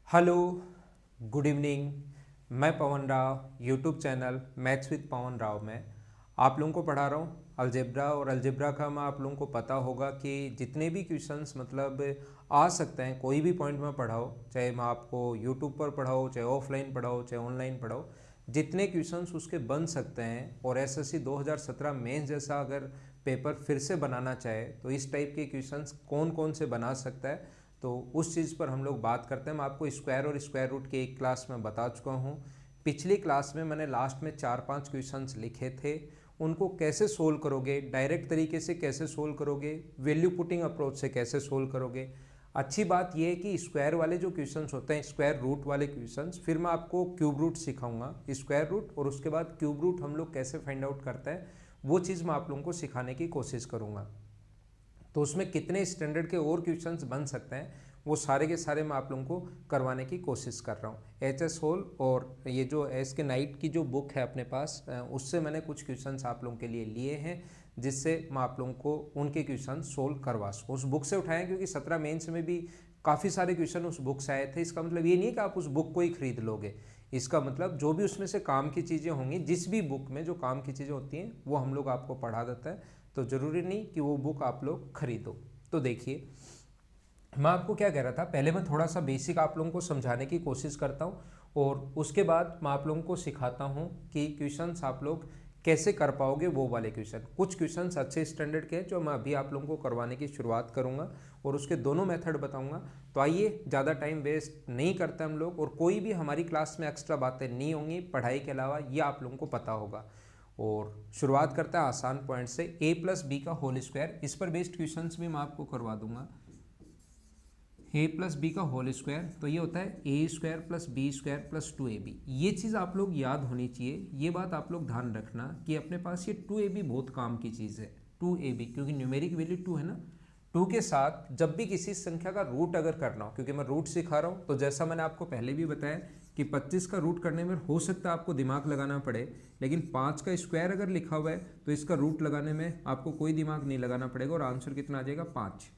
Hello, good evening. मैं Pavan Rao, YouTube channel maths with Pavan Rao में आप लोगों को पढ़ा रहा हूँ अलजेब्रा। और अलजेब्रा का मैं आप लोगों को पता होगा कि जितने भी क्वेश्चंस मतलब आ सकते हैं, कोई भी पॉइंट में पढ़ाओ, चाहे मैं आपको यूट्यूब पर पढ़ाओ, चाहे ऑफलाइन पढ़ाओ, चाहे ऑनलाइन पढ़ाओ, जितने क्वेश्चंस उसके बन सकते हैं। और एसएससी 2017 मेंस जैसा अगर पेपर फिर से बनाना चाहे तो इस टाइप के क्वेश्चंस कौन कौन से बना सकता है, तो उस चीज़ पर हम लोग बात करते हैं। मैं आपको स्क्वायर और स्क्वायर रूट के एक क्लास में बता चुका हूँ। पिछली क्लास में मैंने लास्ट में 4-5 क्वेश्चंस लिखे थे, उनको कैसे सोल्व करोगे, डायरेक्ट तरीके से कैसे सोल्व करोगे, वैल्यू पुटिंग अप्रोच से कैसे सोल्व करोगे। अच्छी बात यह है कि स्क्वायर वाले जो क्वेश्चंस होते हैं, स्क्वायर रूट वाले क्वेश्चंस, फिर मैं आपको क्यूब रूट सिखाऊंगा, स्क्वायर रूट, और उसके बाद क्यूब रूट हम लोग कैसे फाइंड आउट करते हैं वो चीज़ मैं आप लोगों को सिखाने की कोशिश करूँगा। तो उसमें कितने स्टैंडर्ड के और क्वेश्चंस बन सकते हैं वो सारे के सारे मैं आप लोगों को करवाने की कोशिश कर रहा हूँ। एच.एस. होल और ये जो एस के नाइट की जो बुक है अपने पास, उससे मैंने कुछ क्वेश्चंस आप लोगों के लिए लिए हैं, जिससे मैं आप लोगों को उनके क्वेश्चन सोल्व करवा सकूँ। उस बुक से उठाएं क्योंकि 17 मेंस में भी काफ़ी सारे क्वेश्चन उस बुक से आए थे। इसका मतलब ये नहीं है कि आप उस बुक को ही खरीद लोगे। इसका मतलब जो भी उसमें से काम की चीज़ें होंगी, जिस भी बुक में जो काम की चीज़ें होती हैं वो हम लोग आपको पढ़ा देता है, तो ज़रूरी नहीं कि वो बुक आप लोग खरीदो। तो देखिए, मैं आपको क्या कह रहा था, पहले मैं थोड़ा सा बेसिक आप लोगों को समझाने की कोशिश करता हूँ और उसके बाद मैं आप लोगों को सिखाता हूँ कि क्वेश्चंस आप लोग कैसे कर पाओगे वो वाले क्वेश्चन। कुछ क्वेश्चंस अच्छे स्टैंडर्ड के हैं जो मैं अभी आप लोगों को करवाने की शुरुआत करूँगा और उसके दोनों मेथड बताऊँगा। तो आइए, ज़्यादा टाइम वेस्ट नहीं करते हम लोग, और कोई भी हमारी क्लास में एक्स्ट्रा बातें नहीं होंगी पढ़ाई के अलावा, ये आप लोगों को पता होगा। और शुरुआत करते हैं आसान पॉइंट से, a प्लस बी का होल स्क्वायर। इस पर बेस्ड क्वेश्चंस भी मैं आपको करवा दूंगा। ए प्लस बी का होल स्क्वायर, तो ये होता है a square plus b square plus 2ab। ये चीज़ आप लोग याद होनी चाहिए, ये बात आप लोग ध्यान रखना कि अपने पास ये 2ab बहुत काम की चीज़ है। 2ab क्योंकि न्यूमेरिक वैल्यू 2 है ना, 2 के साथ जब भी किसी संख्या का रूट अगर करना हो, क्योंकि मैं रूट सिखा रहा हूँ, तो जैसा मैंने आपको पहले भी बताया कि 25 का रूट करने में हो सकता है आपको दिमाग लगाना पड़े, लेकिन 5 का स्क्वायर अगर लिखा हुआ है तो इसका रूट लगाने में आपको कोई दिमाग नहीं लगाना पड़ेगा और आंसर कितना आ जाएगा, 5।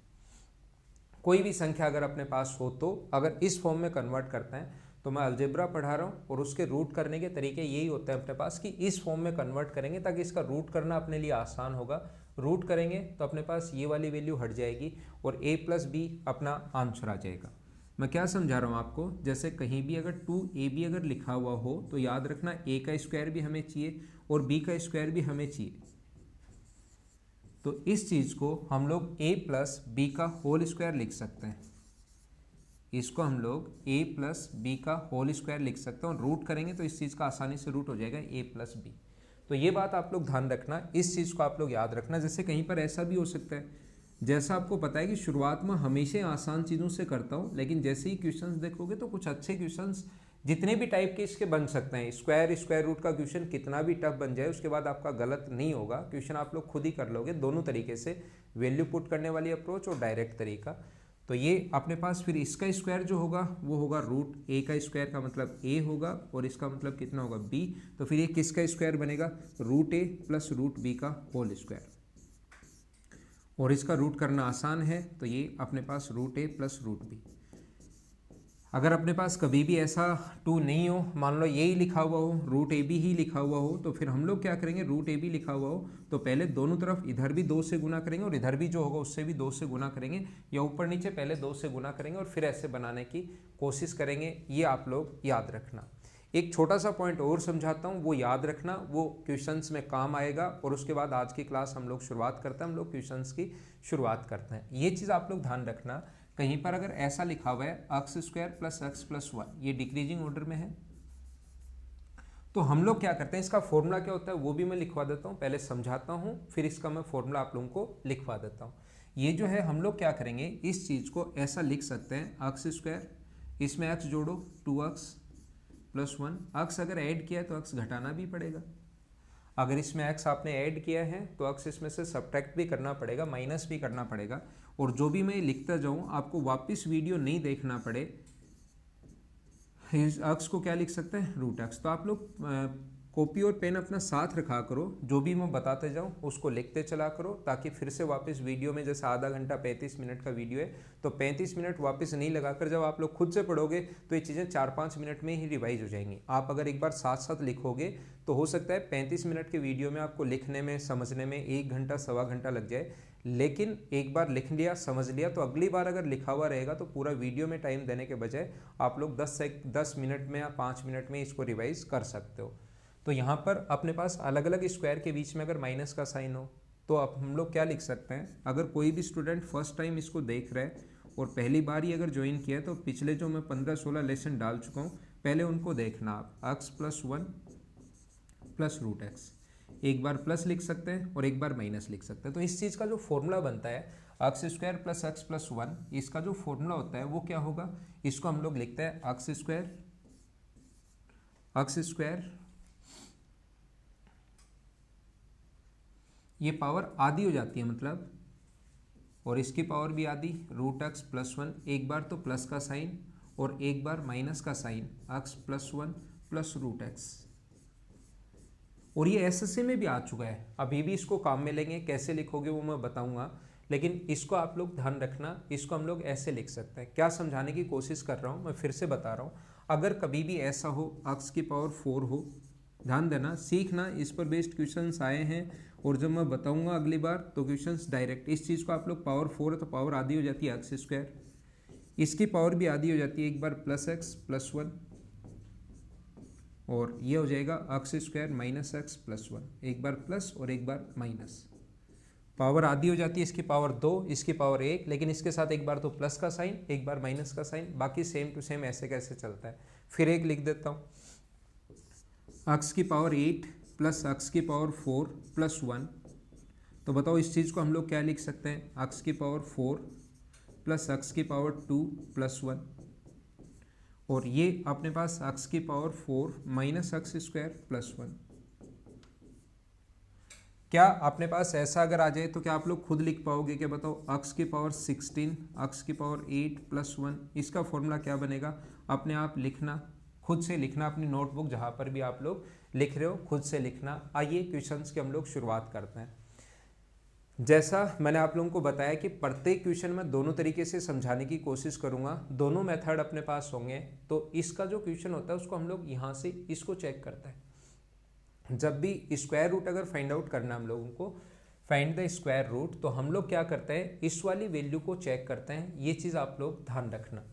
कोई भी संख्या अगर अपने पास हो तो अगर इस फॉर्म में कन्वर्ट करते हैं, तो मैं अलजेब्रा पढ़ा रहा हूँ और उसके रूट करने के तरीके यही होते हैं अपने पास कि इस फॉर्म में कन्वर्ट करेंगे ताकि इसका रूट करना अपने लिए आसान होगा। रूट करेंगे तो अपने पास ये वाली वैल्यू हट जाएगी और a प्लस बी अपना आंसर आ जाएगा। मैं क्या समझा रहा हूँ आपको, जैसे कहीं भी अगर 2ab अगर लिखा हुआ हो तो याद रखना a का स्क्वायर भी हमें चाहिए और b का स्क्वायर भी हमें चाहिए। तो इस चीज़ को हम लोग a प्लस बी का होल स्क्वायर लिख सकते हैं। इसको हम लोग a प्लस बी का होल स्क्वायर लिख सकते हैं और रूट करेंगे तो इस चीज़ का आसानी से रूट हो जाएगा a प्लस बी। तो ये बात आप लोग ध्यान रखना, इस चीज़ को आप लोग याद रखना। जैसे कहीं पर ऐसा भी हो सकता है, जैसा आपको पता है कि शुरुआत में हमेशा आसान चीज़ों से करता हूँ, लेकिन जैसे ही क्वेश्चंस देखोगे तो कुछ अच्छे क्वेश्चंस जितने भी टाइप के इसके बन सकते हैं। स्क्वायर रूट का क्वेश्चन कितना भी टफ बन जाए उसके बाद आपका गलत नहीं होगा, क्वेश्चन आप लोग खुद ही कर लोगे दोनों तरीके से, वैल्यू पुट करने वाली अप्रोच और डायरेक्ट तरीका। तो ये अपने पास फिर इसका स्क्वायर जो होगा वो होगा रूट ए का स्क्वायर का मतलब a होगा और इसका मतलब कितना होगा b। तो फिर ये किसका स्क्वायर बनेगा, root a plus root b का होल स्क्वायर। और इसका रूट करना आसान है, तो ये अपने पास root a plus root b। अगर अपने पास कभी भी ऐसा 2 नहीं हो, मान लो यही लिखा हुआ हो, रूट ab ही लिखा हुआ हो, तो फिर हम लोग क्या करेंगे, रूट ab लिखा हुआ हो तो पहले दोनों तरफ इधर भी 2 से गुना करेंगे और इधर भी जो होगा उससे भी 2 से गुना करेंगे, या ऊपर नीचे पहले 2 से गुना करेंगे और फिर ऐसे बनाने की कोशिश करेंगे। ये आप लोग याद रखना। एक छोटा सा पॉइंट और समझाता हूँ, वो याद रखना, वो क्वेश्चंस में काम आएगा। और उसके बाद आज की क्लास हम लोग शुरुआत करते हैं, हम लोग क्वेश्चंस की शुरुआत करते हैं। ये चीज़ आप लोग ध्यान रखना, कहीं पर अगर ऐसा लिखा हुआ है x square plus x plus 1, ये डिक्रीजिंग ऑर्डर में है, तो हम लोग क्या करते हैं, इसका फॉर्मूला क्या होता है वो भी मैं लिखवा देता हूँ, पहले समझाता हूँ फिर इसका मैं फॉर्मूला आप लोगों को लिखवा देता हूँ। ये जो है हम लोग क्या करेंगे, इस चीज़ को ऐसा लिख सकते हैं, एक्स स्क्वायर, इसमें एक्स जोड़ो 2x प्लस 1, एक्स अगर ऐड किया है तो एक्स घटाना भी पड़ेगा, अगर इसमें एक्स आपने ऐड किया है तो एक्स इसमें से सब्ट्रैक्ट भी करना पड़ेगा, माइनस भी करना पड़ेगा। और जो भी मैं लिखता जाऊँ आपको वापस वीडियो नहीं देखना पड़े, इस एक्स को क्या लिख सकते हैं, रूट एक्स। तो आप लोग कॉपी और पेन अपना साथ रखा करो, जो भी मैं बताते जाऊँ उसको लिखते चला करो, ताकि फिर से वापस वीडियो में, जैसे आधा घंटा 35 मिनट का वीडियो है तो 35 मिनट वापस नहीं लगाकर जब आप लोग खुद से पढ़ोगे तो ये चीज़ें 4-5 मिनट में ही रिवाइज हो जाएंगी। आप अगर एक बार साथ साथ लिखोगे तो हो सकता है 35 मिनट के वीडियो में आपको लिखने में, समझने में 1 घंटा सवा घंटा लग जाए, लेकिन एक बार लिख लिया, समझ लिया, तो अगली बार अगर लिखा हुआ रहेगा तो पूरा वीडियो में टाइम देने के बजाय आप लोग 10 मिनट में या 5 मिनट में इसको रिवाइज कर सकते हो। तो यहाँ पर अपने पास अलग अलग स्क्वायर के बीच में अगर माइनस का साइन हो तो अब हम लोग क्या लिख सकते हैं, अगर कोई भी स्टूडेंट फर्स्ट टाइम इसको देख रहा है और पहली बार ही अगर ज्वाइन किया है तो पिछले जो मैं 15-16 लेसन डाल चुका हूँ, पहले उनको देखना आप। x + 1 + √x, एक बार प्लस लिख सकते हैं और एक बार माइनस लिख सकते हैं। तो इस चीज़ का जो फॉर्मूला बनता है x² + x + 1, इसका जो फॉर्मूला होता है वो क्या होगा, इसको हम लोग लिखते हैं x² ये पावर आधी हो जाती है मतलब, और इसकी पावर भी आधी, √x + 1, एक बार तो प्लस का साइन और एक बार माइनस का साइन, x + 1 + √x। और ये एसएससी में भी आ चुका है, अभी भी इसको काम में लेंगे, कैसे लिखोगे वो मैं बताऊंगा, लेकिन इसको आप लोग ध्यान रखना, इसको हम लोग ऐसे लिख सकते हैं। क्या समझाने की कोशिश कर रहा हूँ, मैं फिर से बता रहा हूँ, अगर कभी भी ऐसा हो x की पावर 4 हो, ध्यान देना, सीखना, इस पर बेस्ड क्वेश्चंस आए हैं और जब मैं बताऊंगा अगली बार तो क्वेश्चंस डायरेक्ट इस चीज़ को आप लोग, पावर 4 है तो पावर आधी हो जाती है x², इसकी पावर भी आधी हो जाती है, एक बार +x + 1 और ये हो जाएगा x² - x + 1, एक बार प्लस और एक बार माइनस, पावर आधी हो जाती है, इसकी पावर 2, इसकी पावर 1, लेकिन इसके साथ एक बार तो प्लस का साइन, एक बार माइनस का साइन, बाकी सेम टू सेम ऐसे कैसे चलता है। फिर एक लिख देता हूँ, x की पावर 8 + x की पावर 4 + 1, तो बताओ इस चीज़ को हम लोग क्या लिख सकते हैं, x की पावर 4 + x की पावर 2 + 1, और ये अपने पास x की पावर 4 - x² + 1। क्या अपने पास ऐसा अगर आ जाए तो क्या आप लोग खुद लिख पाओगे, क्या बताओ, x की पावर 16, x की पावर 8 + 1, इसका फॉर्मूला क्या बनेगा, अपने आप लिखना, खुद से लिखना, अपनी नोटबुक जहाँ पर भी आप लोग लिख रहे हो खुद से लिखना। आइए क्वेश्चंस की हम लोग शुरुआत करते हैं। जैसा मैंने आप लोगों को बताया कि प्रत्येक क्वेश्चन में दोनों तरीके से समझाने की कोशिश करूंगा, दोनों मेथड अपने पास होंगे। तो इसका जो क्वेश्चन होता है उसको हम लोग यहाँ से इसको चेक करते हैं। जब भी स्क्वायर रूट अगर फाइंड आउट करना हम लोगों को, फाइंड द स्क्वायर रूट, तो हम लोग क्या करते हैं, इस वाली वैल्यू को चेक करते हैं। ये चीज़ आप लोग ध्यान रखना,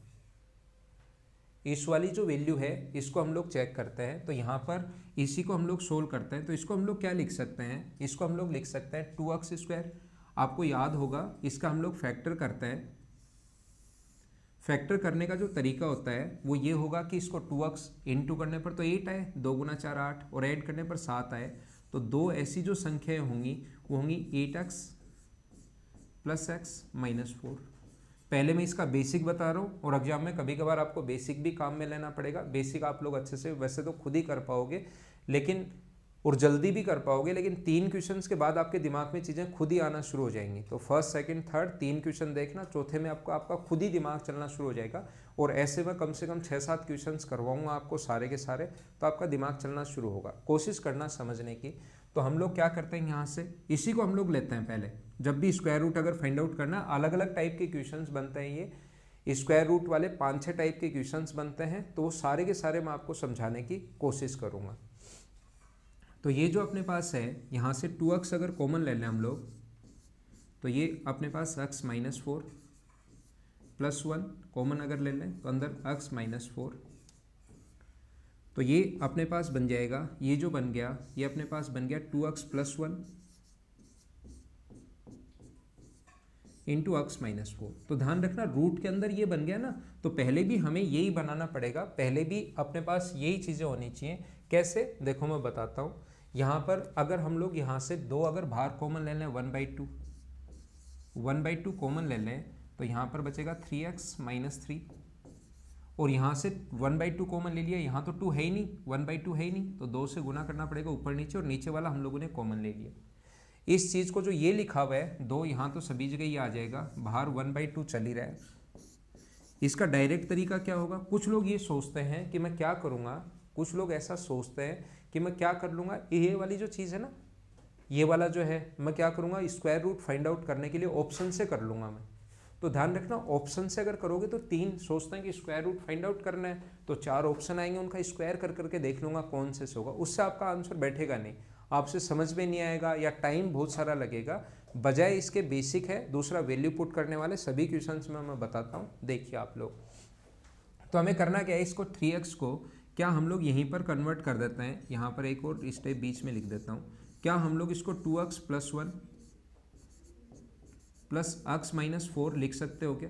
इस वाली जो वैल्यू है इसको हम लोग चेक करते हैं। तो यहाँ पर इसी को हम लोग सोल्व करते हैं। तो इसको हम लोग क्या लिख सकते हैं, इसको हम लोग लिख सकते हैं 2x²। आपको याद होगा इसका हम लोग फैक्टर करते हैं। फैक्टर करने का जो तरीका होता है वो ये होगा कि इसको 2x इंटू करने पर तो 8 आए, 2 × 4 8, और ऐड करने पर 7 आए, तो दो ऐसी जो संख्याएं होंगी वो होंगी 8x + x - 4। पहले मैं इसका बेसिक बता रहा हूँ, और एग्जाम में कभी कभार आपको बेसिक भी काम में लेना पड़ेगा। बेसिक आप लोग अच्छे से वैसे तो खुद ही कर पाओगे, लेकिन और जल्दी भी कर पाओगे, लेकिन 3 क्वेश्चंस के बाद आपके दिमाग में चीज़ें खुद ही आना शुरू हो जाएंगी। तो फर्स्ट, सेकंड, थर्ड 3 क्वेश्चन देखना, चौथे में आपका खुद ही दिमाग चलना शुरू हो जाएगा। और ऐसे में कम से कम 6-7 क्वेश्चंस करवाऊंगा आपको सारे के सारे, तो आपका दिमाग चलना शुरू होगा। कोशिश करना समझने की। तो हम लोग क्या करते हैं, यहाँ से इसी को हम लोग लेते हैं पहले। जब भी स्क्वायर रूट अगर फाइंड आउट करना, अलग अलग टाइप के क्वेश्चंस बनते हैं, ये स्क्वायर रूट वाले 5-6 टाइप के क्वेश्चंस बनते हैं। तो वो सारे के सारे मैं आपको समझाने की कोशिश करूँगा। तो ये जो अपने पास है, यहाँ से 2x अगर कॉमन ले लें हम लोग, तो ये अपने पास x - 4 + 1 कॉमन अगर ले लें तो अंदर x - 4, तो ये अपने पास बन जाएगा, ये जो बन गया ये अपने पास बन गया 2x + 1 इंटू x - 4। तो ध्यान रखना रूट के अंदर ये बन गया ना, तो पहले भी हमें यही बनाना पड़ेगा, पहले भी अपने पास यही चीज़ें होनी चाहिए। कैसे, देखो मैं बताता हूँ। यहाँ पर अगर हम लोग यहाँ से 2 अगर बाहर कॉमन ले लें, 1/2 कॉमन ले लें, तो यहाँ पर बचेगा 3x - 3, और यहाँ से 1/2 कॉमन ले लिया, यहाँ तो 2 है ही नहीं, 1/2 है ही नहीं, तो 2 से गुना करना पड़ेगा ऊपर नीचे, और नीचे वाला हम लोगों ने कॉमन ले लिया। इस चीज़ को जो ये लिखा हुआ है 2, यहाँ तो सभी जगह ये आ जाएगा, बाहर 1/2 चल ही रहा है। इसका डायरेक्ट तरीका क्या होगा, कुछ लोग ये सोचते हैं कि मैं क्या करूँगा, कुछ लोग ऐसा सोचते हैं कि मैं क्या कर लूँगा, ये वाली जो चीज़ है ना, ये वाला जो है मैं क्या करूँगा, स्क्वायर रूट फाइंड आउट करने के लिए ऑप्शन से कर लूँगा मैं। तो ध्यान रखना, ऑप्शन से अगर करोगे तो 3 सोचते हैं कि स्क्वायर रूट फाइंड आउट करना है, तो 4 ऑप्शन आएंगे, उनका स्क्वायर कर करके देख लूँगा कौन से होगा, उससे आपका आंसर बैठेगा नहीं, आपसे समझ में नहीं आएगा या टाइम बहुत सारा लगेगा। बजाय इसके बेसिक है, दूसरा वैल्यू पुट करने वाले सभी क्वेश्चंस में मैं बताता हूँ, देखिए आप लोग। तो हमें करना क्या है, इसको 3x को क्या हम लोग यहीं पर कन्वर्ट कर देते हैं, यहाँ पर एक और स्टेप बीच में लिख देता हूँ, क्या हम लोग इसको 2x + 1 प्लस x - 4 लिख सकते हो क्या?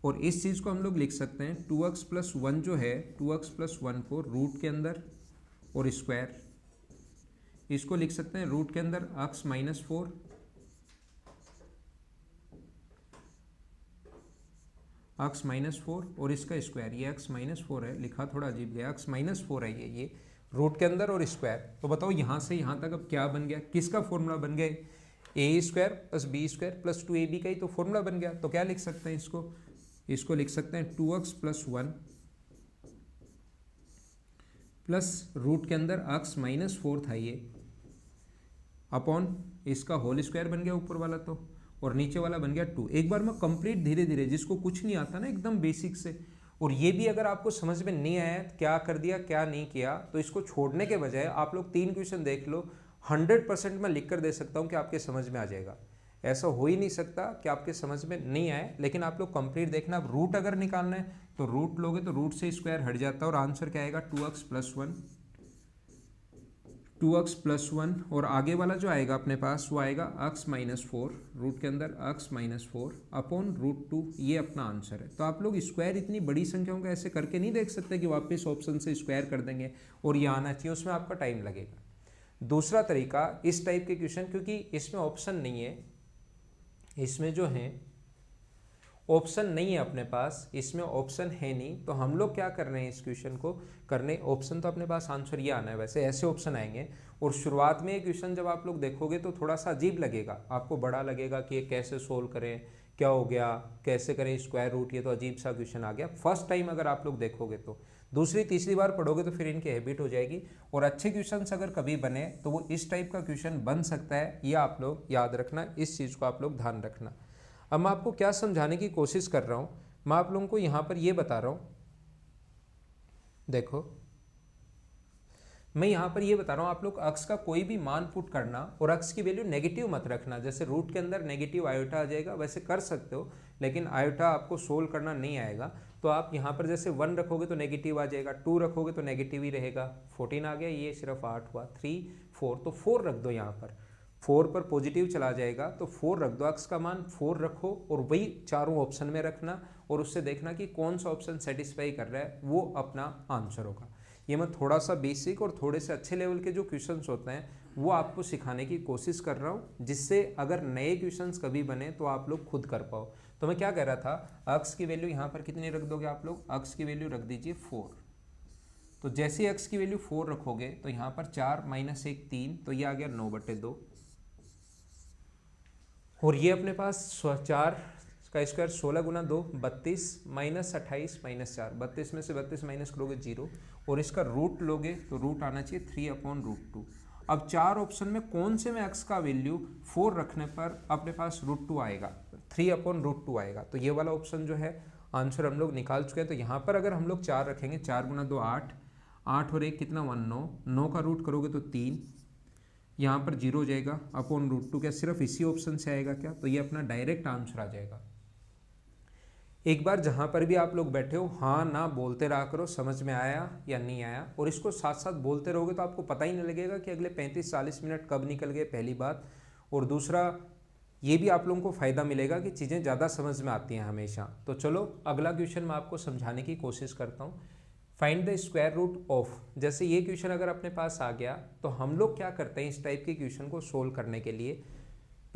और इस चीज़ को हम लोग लिख सकते हैं 2x + 1 जो है, 2x + 1 को रूट के अंदर और स्क्वायर, इसको लिख सकते हैं रूट के अंदर x - 4 x - 4 और इसका स्क्वायर, ये x - 4 है, लिखा थोड़ा अजीब गया, x - 4 है ये रूट के अंदर और स्क्वायर। तो बताओ यहाँ से यहाँ तक अब क्या बन गया, किसका फॉर्मूला बन गया, a² + b² + 2ab का ही तो फॉर्मूला बन गया। तो क्या लिख सकते हैं इसको लिख सकते हैं 2x + 1 प्लस रूट के अंदर x - 4 था ये, अपॉन इसका होल स्क्वायर बन गया ऊपर वाला तो, और नीचे वाला बन गया 2। एक बार मैं कंप्लीट धीरे धीरे, जिसको कुछ नहीं आता ना एकदम बेसिक से, और ये भी अगर आपको समझ में नहीं आया क्या कर दिया क्या नहीं किया, तो इसको छोड़ने के बजाय आप लोग 3 क्वेश्चन देख लो, 100% मैं लिख कर दे सकता हूँ कि आपके समझ में आ जाएगा। ऐसा हो ही नहीं सकता कि आपके समझ में नहीं आए, लेकिन आप लोग कंप्लीट देखना। अब रूट अगर निकालना है तो रूट लोगे तो रूट से स्क्वायर हट जाता है और आंसर क्या आएगा 2x + 1 और आगे वाला जो आएगा अपने पास वो आएगा x - 4 रूट के अंदर x - 4 अपॉन √2, ये अपना आंसर है। तो आप लोग स्क्वायर इतनी बड़ी संख्याओं का ऐसे करके नहीं देख सकते कि वापस ऑप्शन से स्क्वायर कर देंगे और ये आना चाहिए, उसमें आपका टाइम लगेगा। दूसरा तरीका, इस टाइप के क्वेश्चन, क्योंकि इसमें ऑप्शन नहीं है, इसमें जो है ऑप्शन नहीं है अपने पास, इसमें ऑप्शन है नहीं, तो हम लोग क्या कर रहे हैं इस क्वेश्चन को करने, ऑप्शन तो अपने पास आंसर ये आना है, वैसे ऐसे ऑप्शन आएंगे। और शुरुआत में ये क्वेश्चन जब आप लोग देखोगे तो थोड़ा सा अजीब लगेगा, आपको बड़ा लगेगा कि ये कैसे सोल्व करें, क्या हो गया, कैसे करें स्क्वायर रूट, ये तो अजीब सा क्वेश्चन आ गया। फर्स्ट टाइम अगर आप लोग देखोगे तो, दूसरी तीसरी बार पढ़ोगे तो फिर इनकी हैबिट हो जाएगी। और अच्छे क्वेश्चन अगर कभी बने तो वो इस टाइप का क्वेश्चन बन सकता है, ये आप लोग याद रखना, इस चीज़ को आप लोग ध्यान रखना। अब मैं आपको क्या समझाने की कोशिश कर रहा हूँ, मैं आप लोगों को यहाँ पर ये बता रहा हूँ, देखो मैं यहाँ पर ये बता रहा हूँ, आप लोग x का कोई भी मान पुट करना और x की वैल्यू नेगेटिव मत रखना। जैसे रूट के अंदर नेगेटिव आयोटा आ जाएगा, वैसे कर सकते हो, लेकिन आयोटा आपको सोल्व करना नहीं आएगा। तो आप यहाँ पर जैसे 1 रखोगे तो नेगेटिव आ जाएगा, 2 रखोगे तो नेगेटिव ही रहेगा, 14 आ गया, ये सिर्फ 8 हुआ, 3 4, तो 4 रख दो, यहाँ पर 4 पर पॉजिटिव चला जाएगा तो 4 रख दो, x का मान 4 रखो और वही चारों ऑप्शन में रखना और उससे देखना कि कौन सा ऑप्शन सेटिस्फाई कर रहा है, वो अपना आंसर होगा। ये मैं थोड़ा सा बेसिक और थोड़े से अच्छे लेवल के जो क्वेश्चंस होते हैं वो आपको सिखाने की कोशिश कर रहा हूँ, जिससे अगर नए क्वेश्चंस कभी बने तो आप लोग खुद कर पाओ। तो मैं क्या कह रहा था, x की वैल्यू यहाँ पर कितनी रख दोगे आप लोग, x की वैल्यू रख दीजिए 4। तो जैसे x की वैल्यू 4 रखोगे तो यहाँ पर 4 - 1 3, तो ये आ गया 9/2, और ये अपने पास 4 का स्क्वायर 16 × 2 32 - 28 - 4, 32 में से 32 माइनस करोगे 0, और इसका रूट लोगे तो रूट आना चाहिए 3/√2। अब 4 ऑप्शन में कौन से में x का वैल्यू 4 रखने पर अपने पास √2 आएगा, 3/√2 आएगा, तो ये वाला ऑप्शन जो है आंसर हम लोग निकाल चुके हैं। तो यहाँ पर अगर हम लोग 4 रखेंगे, 4 × 2 8, 8 और 1 कितना 1 9, 9 का रूट करोगे तो 3, यहाँ पर 0 हो जाएगा, /√2 क्या सिर्फ इसी ऑप्शन से आएगा क्या, तो ये अपना डायरेक्ट आंसर आ जाएगा। एक बार जहाँ पर भी आप लोग बैठे हो हाँ ना बोलते रहा करो, समझ में आया या नहीं आया, और इसको साथ साथ बोलते रहोगे तो आपको पता ही नहीं लगेगा कि अगले 35-40 मिनट कब निकल गए, पहली बात। और दूसरा ये भी आप लोगों को फ़ायदा मिलेगा कि चीज़ें ज़्यादा समझ में आती हैं हमेशा। तो चलो अगला क्वेश्चन मैं आपको समझाने की कोशिश करता हूँ। Find the square root of, जैसे ये क्वेश्चन अगर अपने पास आ गया तो हम लोग क्या करते हैं इस टाइप के क्वेश्चन को सोल्व करने के लिए।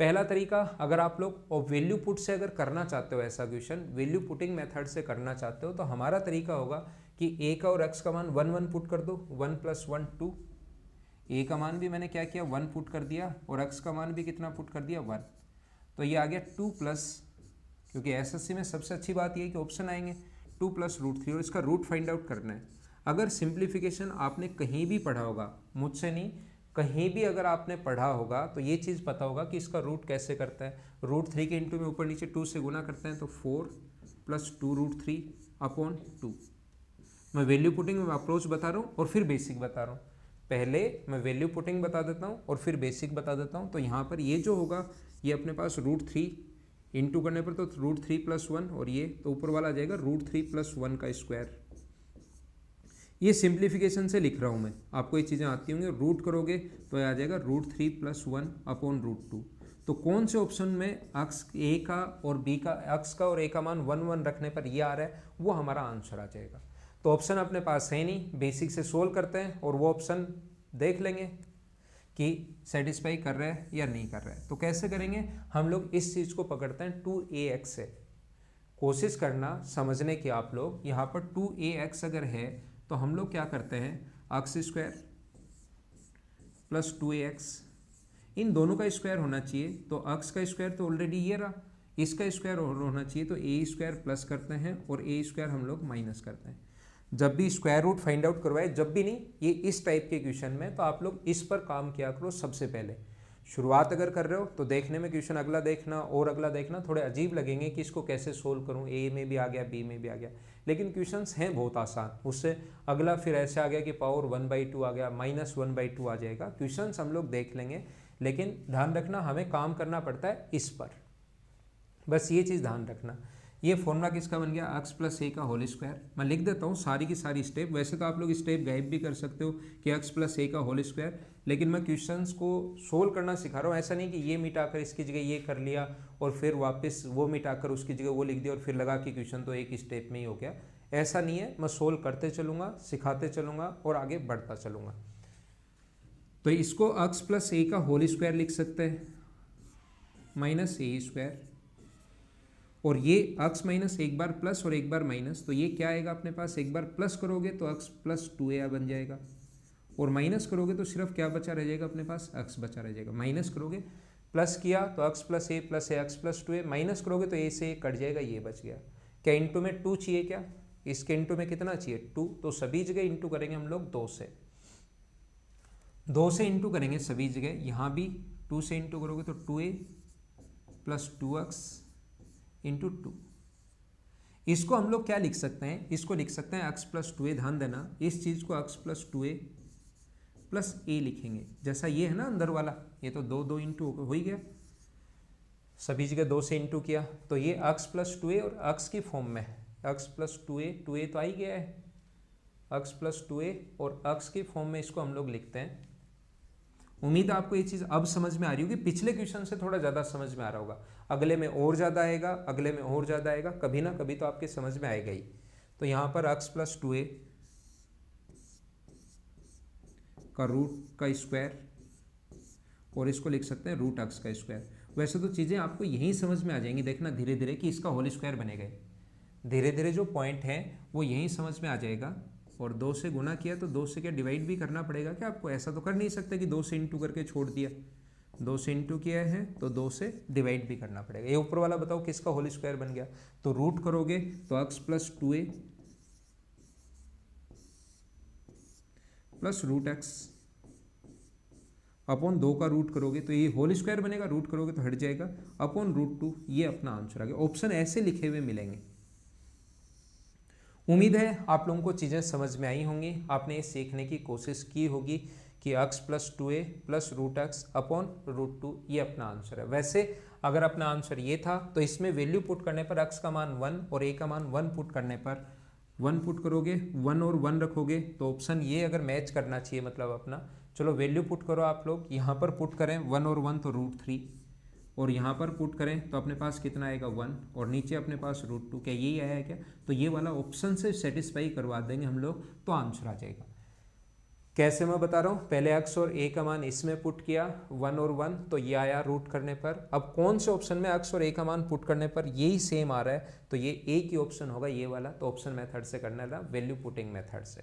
पहला तरीका, अगर आप लोग और वैल्यू पुट से अगर करना चाहते हो ऐसा क्वेश्चन, वैल्यू पुटिंग मेथड से करना चाहते हो, तो हमारा तरीका होगा कि a का और x का मान 1 1 पुट कर दो, 1 + 1 2, a का मान भी मैंने क्या किया 1 पुट कर दिया और x का मान भी कितना पुट कर दिया 1, तो ये आ गया 2 प्लस, क्योंकि एसएससी में सबसे अच्छी बात ये है कि ऑप्शन आएंगे 2 + √3 और इसका रूट फाइंड आउट करना है। अगर सिंप्लीफिकेशन आपने कहीं भी पढ़ा होगा, मुझसे नहीं, कहीं भी अगर आपने पढ़ा होगा तो ये चीज़ पता होगा कि इसका रूट कैसे करता है। रूट 3 के इंटू में ऊपर नीचे 2 से गुना करते हैं तो 4 + 2 √3 अपॉन 2। मैं वैल्यू पुटिंग में अप्रोच बता रहा हूँ और फिर बेसिक बता रहा हूँ। पहले मैं वैल्यू पुटिंग बता देता हूँ और फिर बेसिक बता देता हूँ। तो यहाँ पर ये जो होगा ये अपने पास √3 इंटू करने पर तो √3 + 1 और ये तो ऊपर वाला आ जाएगा √3 + 1 का स्क्वायर। ये सिंप्लीफिकेशन से लिख रहा हूँ मैं, आपको ये चीज़ें आती होंगी। रूट करोगे तो आ जाएगा √3 + 1 अपॉन √2। तो कौन से ऑप्शन में अक्स ए का और बी का, अक्स का और ए का मान 1 1 रखने पर ये आ रहा है, वो हमारा आंसर आ जाएगा। तो ऑप्शन अपने पास है नहीं, बेसिक से सोल्व करते हैं और वो ऑप्शन देख लेंगे कि सेटिस्फाई कर रहा है या नहीं कर रहा है। तो कैसे करेंगे हम लोग, इस चीज़ को पकड़ते हैं 2ax से। कोशिश करना समझने की आप लोग, यहाँ पर 2ax अगर है तो हम लोग क्या करते हैं, x² + 2ax, इन दोनों का स्क्वायर होना चाहिए। तो x का स्क्वायर तो ऑलरेडी ये रहा, इसका स्क्वायर होना चाहिए तो a² प्लस करते हैं और a² हम लोग माइनस करते हैं। जब भी स्क्वायर रूट फाइंड आउट करवाए, जब भी नहीं, ये इस टाइप के क्वेश्चन में, तो आप लोग इस पर काम किया करो सबसे पहले। शुरुआत अगर कर रहे हो तो देखने में क्वेश्चन अगला देखना और अगला देखना थोड़े अजीब लगेंगे कि इसको कैसे सोल्व करूं, ए में भी आ गया, बी में भी आ गया, लेकिन क्वेश्चंस हैं बहुत आसान। उससे अगला फिर ऐसे आ गया कि पावर 1/2 आ गया, -1/2 आ जाएगा। क्वेश्चंस हम लोग देख लेंगे, लेकिन ध्यान रखना हमें काम करना पड़ता है इस पर, बस ये चीज़ ध्यान रखना। ये फॉर्मूला किसका बन गया, x + a का होल स्क्वायर। मैं लिख देता हूँ सारी की सारी स्टेप, वैसे तो आप लोग स्टेप गाइड भी कर सकते हो कि x + a का होल स्क्वायर, लेकिन मैं क्वेश्चंस को सोल्व करना सिखा रहा हूँ। ऐसा नहीं कि ये मिटाकर इसकी जगह ये कर लिया और फिर वापस वो मिटाकर उसकी जगह वो लिख दिया और फिर लगा कि क्वेश्चन तो एक स्टेप में ही हो गया, ऐसा नहीं है। मैं सोल्व करते चलूँगा, सिखाते चलूँगा और आगे बढ़ता चलूँगा। तो इसको x + a का होल स्क्वायर लिख सकते हैं, -a², और ये x माइनस एक बार प्लस और एक बार माइनस, तो ये क्या आएगा अपने पास, एक बार प्लस करोगे तो x + 2a बन जाएगा, और माइनस करोगे तो सिर्फ क्या बचा रह जाएगा अपने पास, x बचा रह जाएगा। माइनस करोगे, प्लस किया तो x + a + a x + 2a, minus करोगे तो a से a कट जाएगा, ये बच गया। क्या इंटू में 2 चाहिए, क्या इसके इंटू में कितना चाहिए 2, तो सभी जगह इंटू करेंगे हम लोग 2 से, 2 से इंटू करेंगे सभी जगह। यहाँ भी 2 से इंटू करोगे तो 2a + 2x × 2। इसको हम लोग क्या लिख सकते हैं, इसको लिख सकते हैं x + 2a। ध्यान देना, इस चीज़ को x + 2a + a लिखेंगे। जैसा ये है ना अंदर वाला, ये तो 2 इंटू हो ही गया, सभी जगह 2 से इंटू किया, तो ये x + 2a और x की फॉर्म में है, x + 2a, 2a तो आ ही गया है, x + 2a और x की फॉर्म में इसको हम लोग लिखते हैं। उम्मीद है आपको ये चीज़ अब समझ में आ रही होगी, पिछले क्वेश्चन से थोड़ा ज़्यादा समझ में आ रहा होगा, अगले में और ज़्यादा आएगा, अगले में और ज़्यादा आएगा, कभी ना कभी तो आपके समझ में आएगा ही। तो यहाँ पर x + 2a का रूट का स्क्वायर, और इसको लिख सकते हैं √x का स्क्वायर। वैसे तो चीज़ें आपको यहीं समझ में आ जाएंगी, देखना धीरे धीरे कि इसका होल स्क्वायर बनेगा, धीरे धीरे जो पॉइंट है वो यहीं समझ में आ जाएगा। और 2 से गुना किया तो 2 से क्या डिवाइड भी करना पड़ेगा क्या आपको, ऐसा तो कर नहीं सकते कि 2 से इंटू करके छोड़ दिया, 2 से इंटू किया है तो 2 से डिवाइड भी करना पड़ेगा। ये ऊपर वाला बताओ किसका होल स्क्वायर बन गया, तो रूट करोगे तो x + 2a + √x अपॉन 2 का रूट करोगे तो ये होल स्क्वायर बनेगा, रूट करोगे तो हट जाएगा, अपॉन √2। ये अपना आंसर आ गया। ऑप्शन ऐसे लिखे हुए मिलेंगे। उम्मीद है आप लोगों को चीज़ें समझ में आई होंगी, आपने ये सीखने की कोशिश की होगी कि x + 2a + √x अपॉन √2 ये अपना आंसर है। वैसे अगर अपना आंसर ये था तो इसमें वैल्यू पुट करने पर x का मान 1 और a का मान 1 पुट करने पर 1 पुट करोगे, 1 और 1 रखोगे तो ऑप्शन ये अगर मैच करना चाहिए, मतलब अपना, चलो वैल्यू पुट करो आप लोग। यहाँ पर पुट करें 1 और 1 तो √3, और यहाँ पर पुट करें तो अपने पास कितना आएगा 1, और नीचे अपने पास √2। क्या यही आया है क्या, तो ये वाला ऑप्शन से सेटिस्फाई करवा देंगे हम लोग तो आंसर आ जाएगा। कैसे मैं बता रहा हूँ, पहले x और a का मान इसमें पुट किया 1 और 1 तो ये आया रूट करने पर। अब कौन से ऑप्शन में x और a का मान पुट करने पर यही सेम आ रहा है, तो ये a की ऑप्शन होगा ये वाला, तो ऑप्शन मेथड से करना है, वैल्यू पुटिंग मेथड से।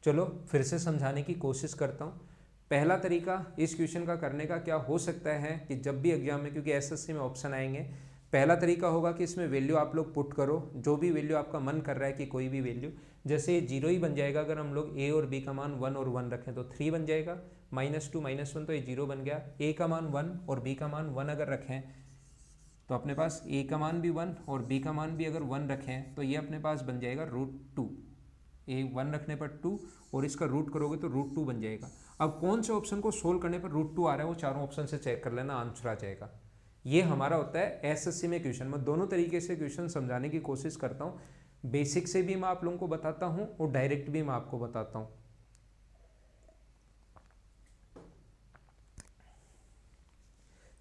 चलो फिर से समझाने की कोशिश करता हूँ। पहला तरीका इस क्वेश्चन का करने का क्या हो सकता है कि जब भी एग्जाम में, क्योंकि एसएससी में ऑप्शन आएंगे, पहला तरीका होगा कि इसमें वैल्यू आप लोग पुट करो, जो भी वैल्यू आपका मन कर रहा है कि कोई भी वैल्यू, जैसे 0 ही बन जाएगा अगर हम लोग a और b का मान 1 और 1 रखें तो 3 बन जाएगा, -2 -1 तो ये 0 बन गया। a का मान 1 और b का मान 1 अगर रखें तो अपने पास a का मान भी 1 और b का मान भी अगर 1 रखें तो ये अपने पास बन जाएगा √2। a 1 रखने पर 2 और इसका रूट करोगे तो √2 बन जाएगा। अब कौन से ऑप्शन को सोल्व करने पर √2 आ रहा है वो चारों ऑप्शन से चेक कर लेना, आंसर आ जाएगा। ये हमारा होता है एसएससी में क्वेश्चन। मैं दोनों तरीके से क्वेश्चन समझाने की कोशिश करता हूँ, बेसिक से भी मैं आप लोगों को बताता हूँ और डायरेक्ट भी मैं आपको बताता हूँ।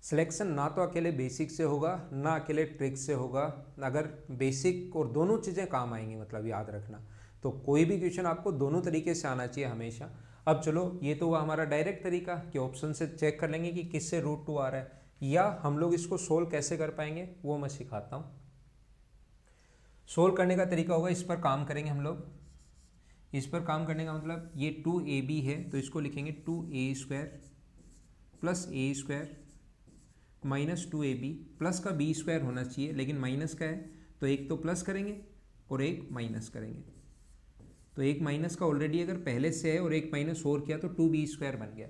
सिलेक्शन ना तो अकेले बेसिक से होगा ना अकेले ट्रिक से होगा, अगर बेसिक और दोनों चीज़ें काम आएंगी, मतलब याद रखना। तो कोई भी क्वेश्चन आपको दोनों तरीके से आना चाहिए हमेशा। अब चलो ये तो हुआ हमारा डायरेक्ट तरीका कि ऑप्शन से चेक कर लेंगे कि किससे √2 आ रहा है, या हम लोग इसको सोल्व कैसे कर पाएंगे वो मैं सिखाता हूँ। सोल्व करने का तरीका होगा, इस पर काम करेंगे हम लोग। इस पर काम करने का मतलब ये 2ab है तो इसको लिखेंगे 2a² plus a² -2ab, plus का b² होना चाहिए लेकिन माइनस का है तो एक तो प्लस करेंगे और एक माइनस करेंगे। तो एक माइनस का ऑलरेडी अगर पहले से है और एक माइनस और किया तो 2b² बन गया।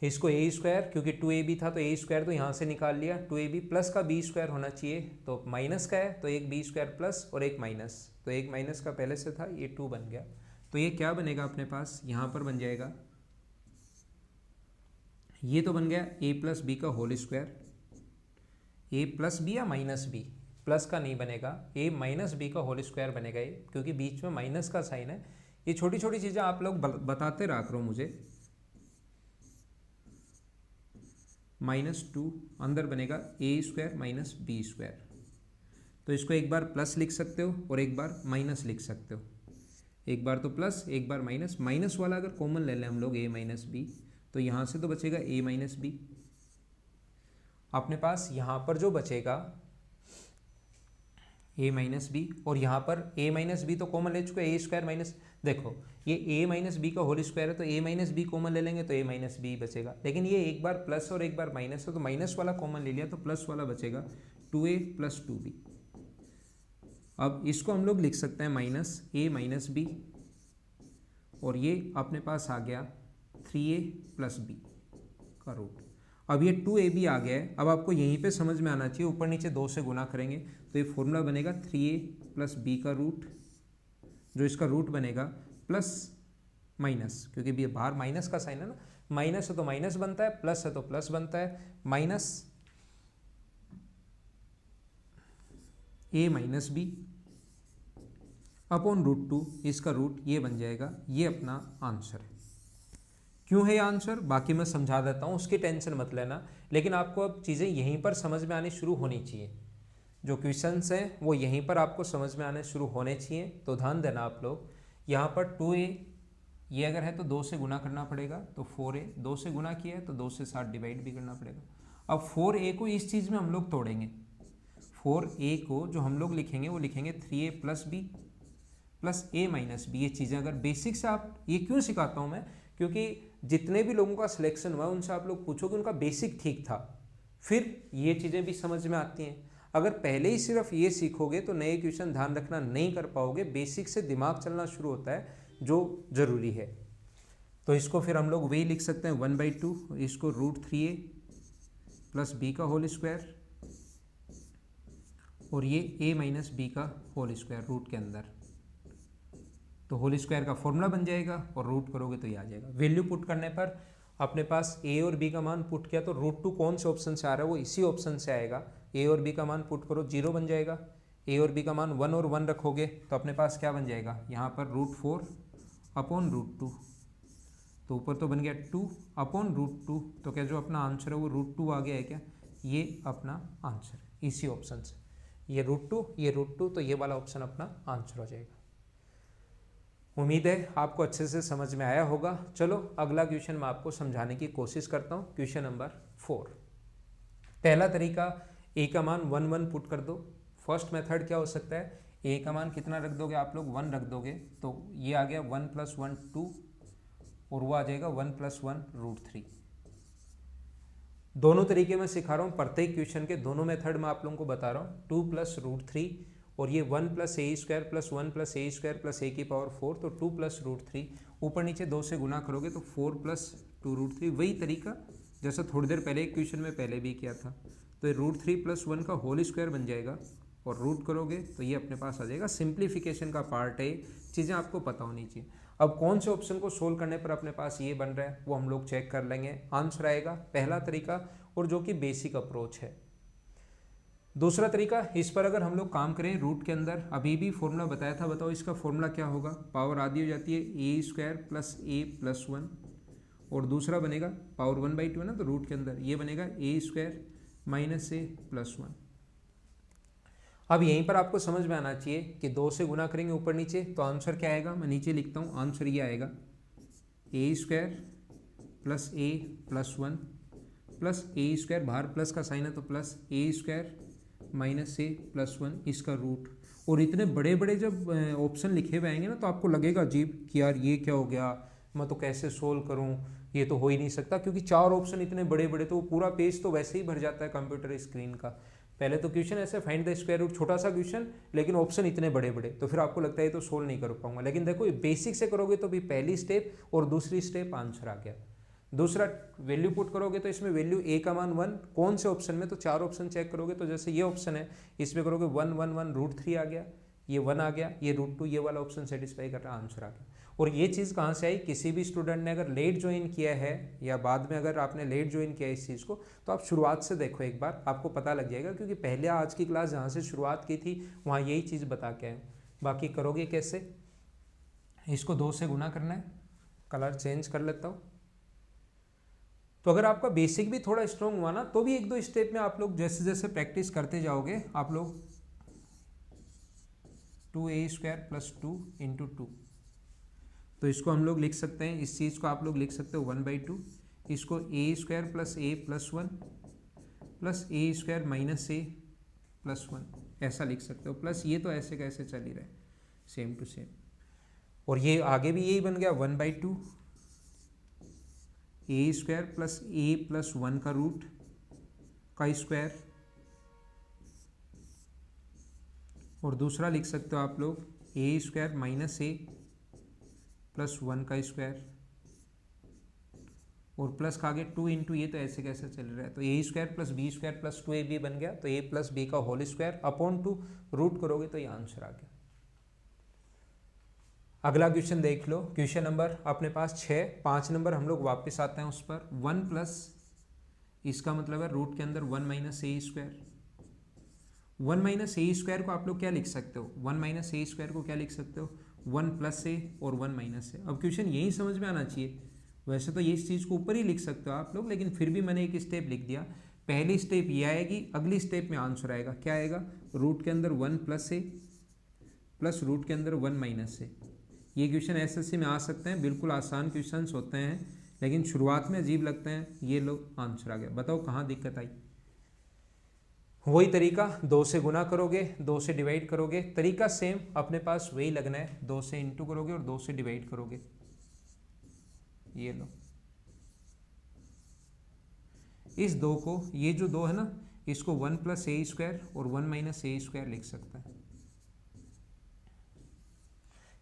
इसको a² क्योंकि 2ab था तो a² तो यहाँ से निकाल लिया, 2ab प्लस का b² होना चाहिए तो माइनस का है तो एक b² प्लस और एक माइनस, तो एक माइनस का पहले से था, ये 2 बन गया। तो ये क्या बनेगा अपने पास, यहाँ पर बन जाएगा, ये तो बन गया a + b का होल स्क्वायर, a + b या -b, प्लस का नहीं बनेगा, a - b का होल स्क्वायर बनेगा ये, क्योंकि बीच में माइनस का साइन है। ये छोटी छोटी चीज़ें आप लोग बताते रहा करो मुझे। -2 अंदर बनेगा a² - b²। तो इसको एक बार प्लस लिख सकते हो और एक बार माइनस लिख सकते हो, एक बार तो प्लस एक बार माइनस। माइनस वाला अगर कॉमन ले लें हम लोग a - b तो यहाँ से तो बचेगा a - b। अपने पास यहाँ पर जो बचेगा a - b और यहाँ पर a - b तो कॉमन ले चुके, a²- देखो ये a - b का होल स्क्वायर है तो a - b कॉमन ले लेंगे तो a - b बचेगा, लेकिन ये एक बार प्लस और एक बार माइनस है तो माइनस वाला कॉमन ले लिया तो प्लस वाला बचेगा 2a + 2b। अब इसको हम लोग लिख सकते हैं -a - b और ये अपने पास आ गया 3a + b का रूट। अब ये 2ab आ गया है, अब आपको यहीं पे समझ में आना चाहिए, ऊपर नीचे 2 से गुना करेंगे तो ये फॉर्मूला बनेगा 3a + b का रूट, जो इसका रूट बनेगा प्लस माइनस, क्योंकि भी बाहर माइनस का साइन है ना, माइनस है तो माइनस बनता है, प्लस है तो प्लस बनता है, माइनस a - b अपॉन √2, इसका रूट ये बन जाएगा। ये अपना आंसर है। क्यों है ये आंसर बाकी मैं समझा देता हूँ, उसकी टेंशन मत लेना, लेकिन आपको अब चीज़ें यहीं पर समझ में आनी शुरू होनी चाहिए। जो क्वेश्चंस हैं वो यहीं पर आपको समझ में आने शुरू होने चाहिए। तो ध्यान देना आप लोग, यहाँ पर 2a ये अगर है तो 2 से गुना करना पड़ेगा, तो 4a 2 से गुना किया है तो 2 से 7 डिवाइड भी करना पड़ेगा। अब 4a को इस चीज़ में हम लोग तोड़ेंगे, 4a को जो हम लोग लिखेंगे वो लिखेंगे 3a + b + a - b। ये चीज़ें अगर बेसिक से आप, ये क्यों सिखाता हूँ मैं, क्योंकि जितने भी लोगों का सिलेक्शन हुआ उनसे आप लोग पूछोगे उनका बेसिक ठीक था, फिर ये चीज़ें भी समझ में आती हैं। अगर पहले ही सिर्फ ये सीखोगे तो नए क्वेश्चन ध्यान रखना नहीं कर पाओगे, बेसिक से दिमाग चलना शुरू होता है जो ज़रूरी है। तो इसको फिर हम लोग वही लिख सकते हैं 1/2, इसको √3a + b का होल स्क्वायर और ये a - b का होल स्क्वायर रूट के अंदर, तो होल स्क्वायर का फॉर्मूला बन जाएगा और रूट करोगे तो ये आ जाएगा। वैल्यू पुट करने पर अपने पास a और b का मान पुट किया तो √2 कौन से ऑप्शन से आ रहा है वो इसी ऑप्शन से आएगा। a और b का मान पुट करो 0 बन जाएगा, a और b का मान 1 और 1 रखोगे तो अपने पास क्या बन जाएगा, यहाँ पर √4 अपॉन √2, तो ऊपर तो बन गया 2 अपॉन √2, तो क्या जो अपना आंसर है वो √2 आ गया है क्या, ये अपना आंसर है इसी ऑप्शन से। ये √2 ये √2, तो ये वाला ऑप्शन अपना आंसर हो जाएगा। उम्मीद है आपको अच्छे से समझ में आया होगा। चलो अगला क्वेश्चन मैं आपको समझाने की कोशिश करता हूँ। Question number 4। पहला तरीका a का मान 1 1 पुट कर दो। फर्स्ट मेथड क्या हो सकता है, a का मान कितना रख दोगे आप लोग, 1 रख दोगे तो ये आ गया 1 + 1 2 और वो आ जाएगा 1 + 1 √3। दोनों तरीके में सिखा रहा हूँ, प्रत्येक क्वेश्चन के दोनों मेथड में आप लोगों को बता रहा हूँ। 2 प्लस रूट 3 और ये 1 प्लस ए स्क्वायर प्लस 1 प्लस ए स्क्वायर प्लस ए की पावर 4, तो 2 प्लस रूट 3 ऊपर नीचे 2 से गुना करोगे तो 4 प्लस 2 रूट 3, वही तरीका जैसा थोड़ी देर पहले एक क्वेश्चन में पहले भी किया था। तो ये रूट 3 प्लस 1 का होल स्क्वायर बन जाएगा और रूट करोगे तो ये अपने पास आ जाएगा। सिंप्लीफिकेशन का पार्ट है, चीज़ें आपको पता होनी चाहिए। अब कौन से ऑप्शन को सोल्व करने पर अपने पास ये बन रहा है वो हम लोग चेक कर लेंगे। आंसर आएगा पहला तरीका, और जो कि बेसिक अप्रोच है। दूसरा तरीका, इस पर अगर हम लोग काम करें रूट के अंदर, अभी भी फॉर्मूला बताया था, बताओ इसका फॉर्मूला क्या होगा। पावर आधी हो जाती है a square plus A plus 1, और दूसरा बनेगा पावर 1/2 है ना, तो रूट के अंदर ये बनेगा ए स्क्वायर माइनस ए प्लस 1। अब यहीं पर आपको समझ में आना चाहिए कि 2 से गुना करेंगे ऊपर नीचे तो आंसर क्या आएगा। मैं नीचे लिखता हूँ, आंसर ये आएगा ए स्क्वायर प्लस ए प्लस 1 प्लस ए स्क्वायर, बाहर प्लस का साइन है तो प्लस ए स्क्वायर माइनस ए प्लस 1 इसका रूट। और इतने बड़े बड़े जब ऑप्शन लिखे हुए आएंगे ना तो आपको लगेगा अजीब कि यार ये क्या हो गया, मैं तो कैसे सोल्व करूं, ये तो हो ही नहीं सकता, क्योंकि 4 ऑप्शन इतने बड़े बड़े, तो वो पूरा पेज तो वैसे ही भर जाता है कंप्यूटर स्क्रीन का। पहले तो क्वेश्चन ऐसे फाइंड द स्क्वायर रूट, छोटा सा क्वेश्चन, लेकिन ऑप्शन इतने बड़े बड़े, तो फिर आपको लगता है ये तो सोल्व नहीं कर पाऊंगा। लेकिन देखो बेसिक से करोगे तो भी पहली स्टेप और दूसरी स्टेप आंसर आ गया। दूसरा वैल्यू पुट करोगे तो इसमें वैल्यू ए का मान 1, कौन से ऑप्शन में, तो 4 ऑप्शन चेक करोगे तो जैसे ये ऑप्शन है इसमें करोगे 1 1 1 रूट 3 आ गया, ये 1 आ गया, ये रूट 2, ये वाला ऑप्शन सेटिस्फाई कर रहा है, आंसर आ गया। और ये चीज़ कहाँ से आई, किसी भी स्टूडेंट ने अगर लेट ज्वाइन किया है या बाद में अगर आपने लेट ज्वाइन किया है इस चीज़ को, तो आप शुरुआत से देखो एक बार, आपको पता लग जाएगा। क्योंकि पहले आज की क्लास जहाँ से शुरुआत की थी वहाँ यही चीज़ बता के आए। बाकी करोगे कैसे, इसको 2 से गुना करना है, कलर चेंज कर लेता हूँ। तो अगर आपका बेसिक भी थोड़ा स्ट्रॉन्ग हुआ ना तो भी 1-2 स्टेप में आप लोग जैसे जैसे प्रैक्टिस करते जाओगे आप लोग 2a स्क्वायर प्लस 2 इंटू 2, तो इसको हम लोग लिख सकते हैं, इस चीज़ को आप लोग लिख सकते हो 1/2, इसको ए स्क्वायर प्लस ए प्लस 1 प्लस ए स्क्वायर माइनस ए प्लस 1 ऐसा लिख सकते हो। प्लस ये तो ऐसे कैसे चल ही रहा है सेम टू सेम, और ये आगे भी यही बन गया 1/2 ए स्क्वायर प्लस ए प्लस 1 का रूट का स्क्वायर, और दूसरा लिख सकते हो आप लोग ए स्क्वायर माइनस ए प्लस 1 का स्क्वायर, और प्लस का आगे 2 इंटू ये तो ऐसे कैसे चल रहा है, तो a square plus b square plus 2ab बन गया, तो ए प्लस बी का होल स्क्वायर अपॉन 2 रूट करोगे तो ये आंसर आ गया। अगला क्वेश्चन देख लो, क्वेश्चन नंबर अपने पास 6, 5 नंबर हम लोग वापस आते हैं उस पर। 1 प्लस इसका मतलब है रूट के अंदर 1 माइनस ए स्क्वायर, 1 माइनस ए स्क्वायर को आप लोग क्या लिख सकते हो, 1 माइनस ए स्क्वायर को क्या लिख सकते हो, 1 प्लस ए और 1 माइनस ए। अब क्वेश्चन यही समझ में आना चाहिए, वैसे तो ये इस चीज़ को ऊपर ही लिख सकते हो आप लोग, लेकिन फिर भी मैंने एक स्टेप लिख दिया। पहली स्टेप ये आएगी, अगली स्टेप में आंसर आएगा, क्या आएगा, रूट के अंदर 1 प्लस ए प्लस रूट के अंदर 1 माइनस ए। ये क्वेश्चन एसएससी में आ सकते हैं, बिल्कुल आसान क्वेश्चंस होते हैं, लेकिन शुरुआत में अजीब लगते हैं। ये लो आंसर आ गया, बताओ कहाँ दिक्कत आई। वही तरीका, 2 से गुना करोगे, 2 से डिवाइड करोगे, तरीका सेम अपने पास वही लगना है, 2 से इंटू करोगे और 2 से डिवाइड करोगे। ये लो, इस 2 को, ये जो 2 है ना, इसको 1 प्लस ए स्क्वायर और 1 माइनस ए स्क्वायर लिख सकता है,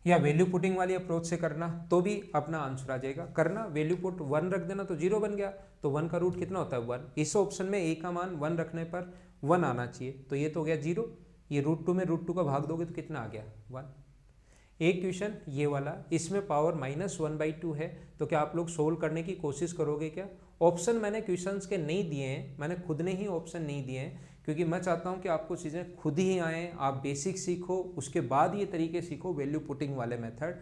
या वैल्यू पुटिंग वाली अप्रोच से करना तो भी अपना आंसर आ जाएगा। करना वैल्यू पुट 1 रख देना तो 0 बन गया, तो 1 का रूट कितना होता है 1। इस ऑप्शन में ए का मान 1 रखने पर 1 आना चाहिए, तो ये तो हो गया 0। ये रूट 2 में रूट 2 का भाग दोगे तो कितना आ गया 1। एक क्वेश्चन ये वाला, इसमें पावर -1/2 है, तो क्या आप लोग सोल्व करने की कोशिश करोगे क्या। ऑप्शन मैंने क्वेश्चंस के नहीं दिए हैं, मैंने खुद ने ही ऑप्शन नहीं दिए हैं, क्योंकि मैं चाहता हूं कि आपको चीज़ें खुद ही आएँ, आप बेसिक सीखो, उसके बाद ये तरीके सीखो वैल्यू पुटिंग वाले मेथड,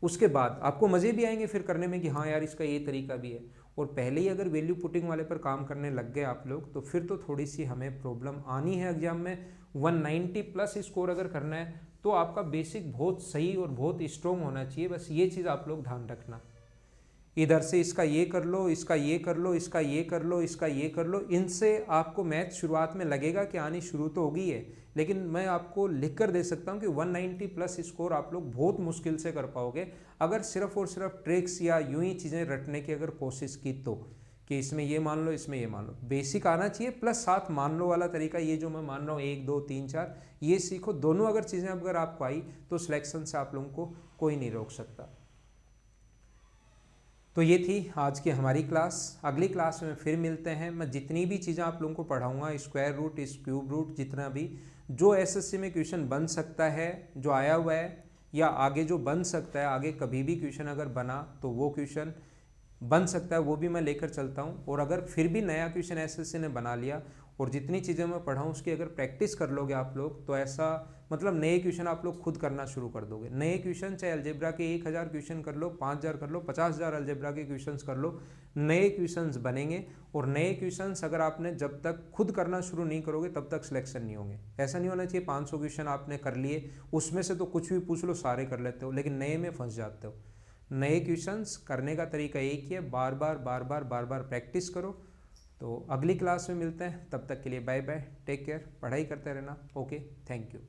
उसके बाद आपको मज़े भी आएंगे फिर करने में कि हाँ यार इसका ये तरीका भी है। और पहले ही अगर वैल्यू पुटिंग वाले पर काम करने लग गए आप लोग तो फिर तो थोड़ी सी हमें प्रॉब्लम आनी है एग्जाम में। 190 प्लस स्कोर अगर करना है तो आपका बेसिक बहुत सही और बहुत स्ट्रॉन्ग होना चाहिए, बस ये चीज़ आप लोग ध्यान रखना। इधर से इसका ये कर लो, इसका ये कर लो, इसका ये कर लो, इसका ये कर लो, इनसे आपको मैथ शुरुआत में लगेगा कि आनी शुरू तो होगी है, लेकिन मैं आपको लिख कर दे सकता हूँ कि 190 प्लस स्कोर आप लोग बहुत मुश्किल से कर पाओगे अगर सिर्फ और सिर्फ ट्रिक्स या यूं ही चीज़ें रटने की अगर कोशिश की तो। कि इसमें ये मान लो, इसमें ये मान लो। बेसिक आना चाहिए प्लस साथ मान लो वाला तरीका, ये जो मैं मान रहा हूँ 1 2 3 4, ये सीखो। दोनों अगर चीज़ें अगर आपको आई तो सिलेक्शन से आप लोगों को कोई नहीं रोक सकता। तो ये थी आज की हमारी क्लास। अगली क्लास में फिर मिलते हैं। मैं जितनी भी चीज़ें आप लोगों को पढ़ाऊंगा, स्क्वायर रूट, इस क्यूब रूट, जितना भी जो एसएससी में क्वेश्चन बन सकता है, जो आया हुआ है या आगे जो बन सकता है, आगे कभी भी क्वेश्चन अगर बना तो वो क्वेश्चन बन सकता है, वो भी मैं लेकर चलता हूँ। और अगर फिर भी नया क्वेश्चन एसएससी ने बना लिया और जितनी चीज़ें मैं पढ़ाऊँ उसकी अगर प्रैक्टिस कर लोगे आप लोग, तो ऐसा मतलब नए क्वेश्चन आप लोग खुद करना शुरू कर दोगे। नए क्वेश्चन चाहे अलजेब्रा के 1000 क्वेश्चन कर लो, 5000 कर लो, 50,000 अलजेब्रा के क्वेश्चंस कर लो, नए क्वेश्चंस बनेंगे। और नए क्वेश्चंस अगर आपने जब तक खुद करना शुरू नहीं करोगे तब तक सिलेक्शन नहीं होंगे। ऐसा नहीं होना चाहिए 500 क्वेश्चन आपने कर लिए, उसमें से तो कुछ भी पूछ लो सारे कर लेते हो, लेकिन नए में फंस जाते हो। नए क्वेश्चंस करने का तरीका एक ही है, बार बार प्रैक्टिस करो। तो अगली क्लास में मिलते हैं, तब तक के लिए बाय बाय, टेक केयर, पढ़ाई करते रहना। Okay, thank you.